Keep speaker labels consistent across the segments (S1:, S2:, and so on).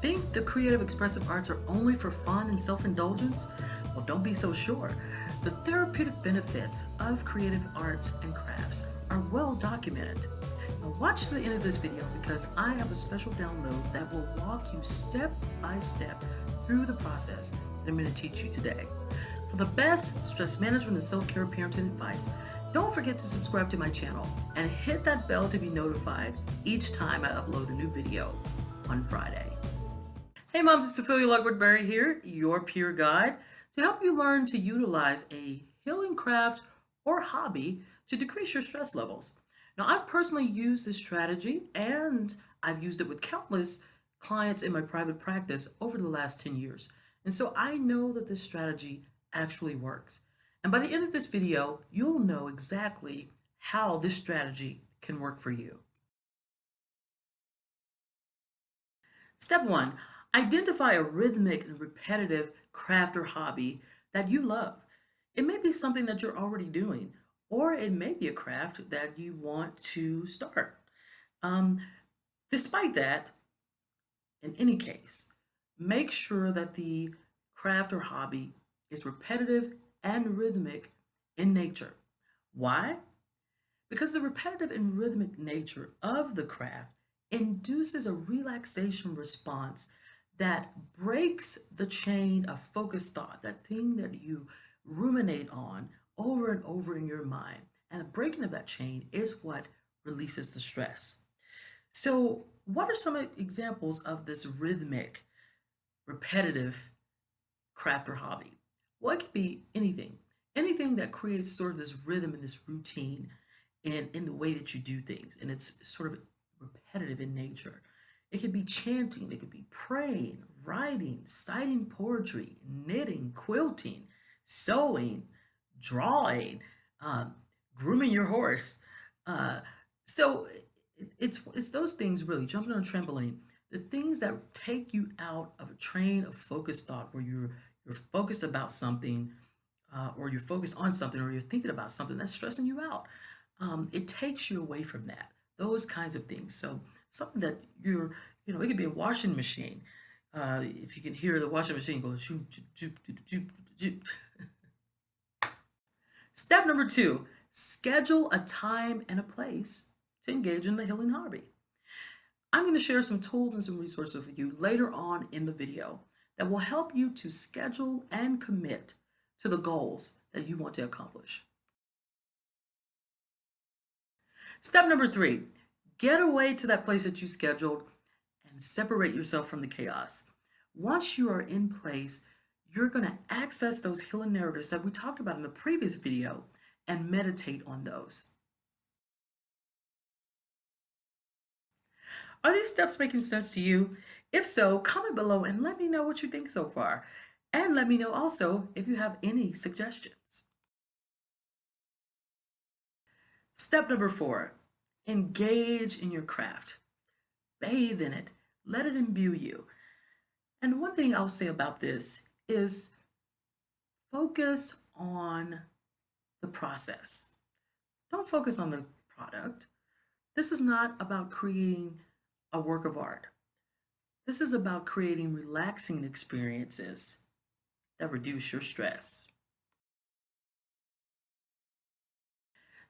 S1: Think the creative expressive arts are only for fun and self-indulgence? Well, don't be so sure. The therapeutic benefits of creative arts and crafts are well documented. Now watch to the end of this video because I have a special download that will walk you step by step through the process that I'm going to teach you today. For the best stress management and self-care parenting advice, don't forget to subscribe to my channel and hit that bell to be notified each time I upload a new video on Friday. Hey moms, it's Ophelia Lugwood-Berry here, your peer guide, to help you learn to utilize a healing craft or hobby to decrease your stress levels. Now, I've personally used this strategy and I've used it with countless clients in my private practice over the last 10 years. And so I know that this strategy actually works. And by the end of this video, you'll know exactly how this strategy can work for you. Step 1. Identify a rhythmic and repetitive craft or hobby that you love. It may be something that you're already doing, or it may be a craft that you want to start. Despite that, in any case, make sure that the craft or hobby is repetitive and rhythmic in nature. Why? Because the repetitive and rhythmic nature of the craft induces a relaxation response that breaks the chain of focused thought, that thing that you ruminate on over and over in your mind. And the breaking of that chain is what releases the stress. So what are some examples of this rhythmic, repetitive craft or hobby? Well, it could be anything that creates sort of this rhythm and this routine in the way that you do things. And it's sort of repetitive in nature. It could be chanting, it could be praying, writing, citing poetry, knitting, quilting, sewing, drawing, grooming your horse. So it's those things really, jumping on a trampoline, the things that take you out of a train of focused thought where you're focused about something, or you're focused on something, or you're thinking about something that's stressing you out. It takes you away from that, those kinds of things. So something that it could be a washing machine. If you can hear the washing machine go, shoop, shoop, shoop, shoop, shoop. Step number 2, schedule a time and a place to engage in the healing hobby. I'm going to share some tools and some resources with you later on in the video that will help you to schedule and commit to the goals that you want to accomplish. Step number 3, get away to that place that you scheduled and separate yourself from the chaos. Once you are in place, you're going to access those healing narratives that we talked about in the previous video and meditate on those. Are these steps making sense to you? If so, comment below and let me know what you think so far. And let me know also if you have any suggestions. Step number 4, engage in your craft. Bathe in it. Let it imbue you. And one thing I'll say about this is focus on the process. Don't focus on the product. This is not about creating a work of art. This is about creating relaxing experiences that reduce your stress.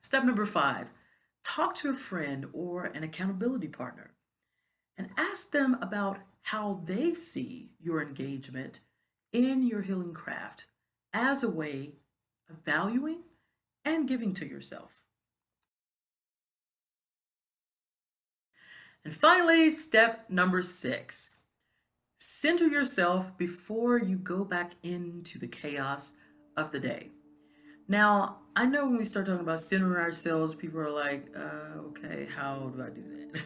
S1: Step number 5, talk to a friend or an accountability partner and ask them about how they see your engagement in your healing craft as a way of valuing and giving to yourself. And finally, step number 6, center yourself before you go back into the chaos of the day. Now, I know when we start talking about centering ourselves, people are like, okay, how do I do that?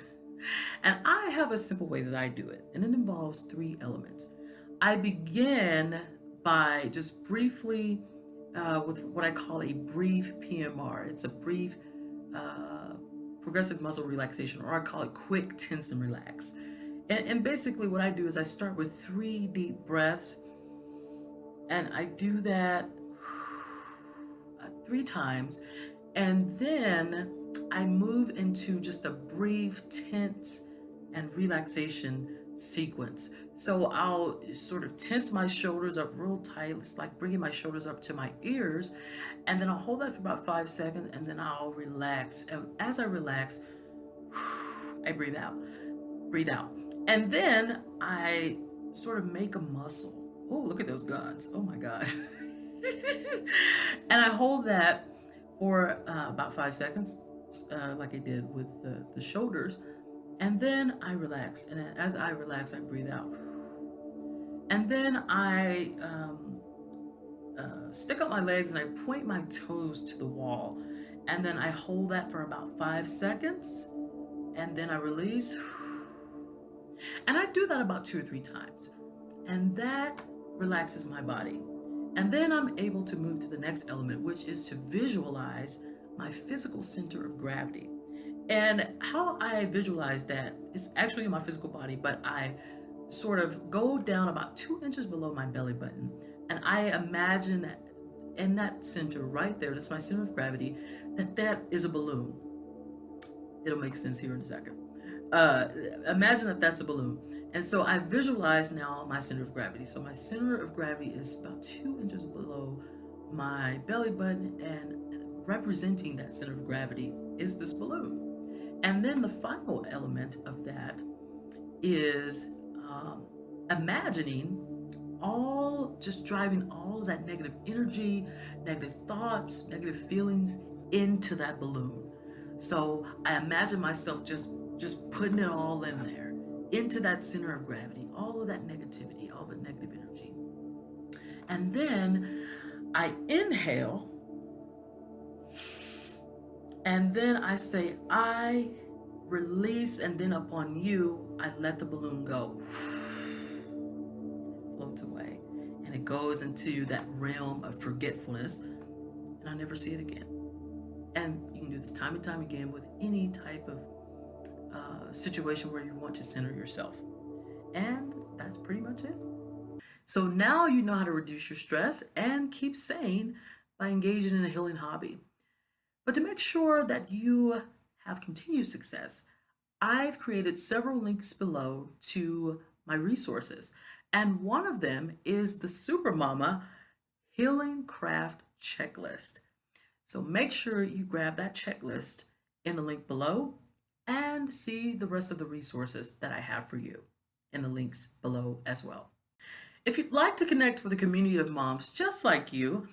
S1: And I have a simple way that I do it, and it involves 3 elements. I begin by just briefly with what I call a brief PMR. It's a brief progressive muscle relaxation, or I call it quick tense and relax. And basically what I do is I start with 3 deep breaths, and I do that 3 times, and then I move into just a brief tense and relaxation sequence. So I'll sort of tense my shoulders up real tight. It's like bringing my shoulders up to my ears. And then I'll hold that for about 5 seconds and then I'll relax. And as I relax, I breathe out, breathe out. And then I sort of make a muscle. Oh, look at those guns. Oh my God. And I hold that for about 5 seconds, like I did with the shoulders. And then I relax. And as I relax, I breathe out. And then I stick up my legs and I point my toes to the wall. And then I hold that for about 5 seconds. And then I release. And I do that about 2 or 3 times. And that relaxes my body. And then I'm able to move to the next element, which is to visualize my physical center of gravity. And how I visualize that is actually in my physical body, but I sort of go down about 2 inches below my belly button. And I imagine that in that center right there, that's my center of gravity, that is a balloon. It'll make sense here in a second. Imagine that that's a balloon. And so I visualize now my center of gravity. So my center of gravity is about 2 inches below my belly button, and representing that center of gravity is this balloon. And then the final element of that is imagining just driving all of that negative energy, negative thoughts, negative feelings into that balloon. So I imagine myself just putting it all in there, into that center of gravity, all of that negativity, all the negative energy. And then I inhale, and then I say, I release, and then upon you, I let the balloon go. It floats away, and it goes into that realm of forgetfulness, and I never see it again. And you can do this time and time again with any type of situation where you want to center yourself. And that's pretty much it. So now you know how to reduce your stress and keep sane by engaging in a healing hobby. But to make sure that you have continued success, I've created several links below to my resources. And one of them is the Supermama Healing Craft Checklist. So make sure you grab that checklist in the link below and see the rest of the resources that I have for you in the links below as well. If you'd like to connect with a community of moms just like you,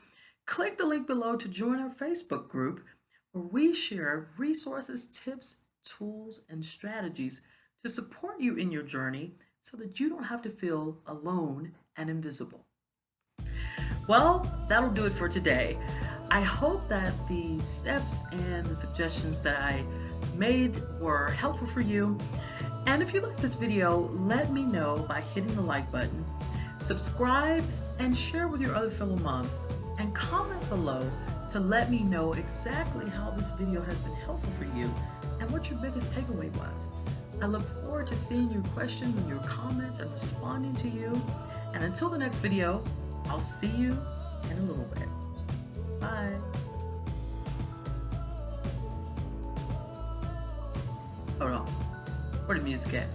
S1: click the link below to join our Facebook group where we share resources, tips, tools, and strategies to support you in your journey so that you don't have to feel alone and invisible. Well, that'll do it for today. I hope that the steps and the suggestions that I made were helpful for you. And if you like this video, let me know by hitting the like button, subscribe, and share with your other fellow moms, and comment below to let me know exactly how this video has been helpful for you and what your biggest takeaway was. I look forward to seeing your questions and your comments and responding to you. And until the next video, I'll see you in a little bit. Bye. Hold on. Where the music at?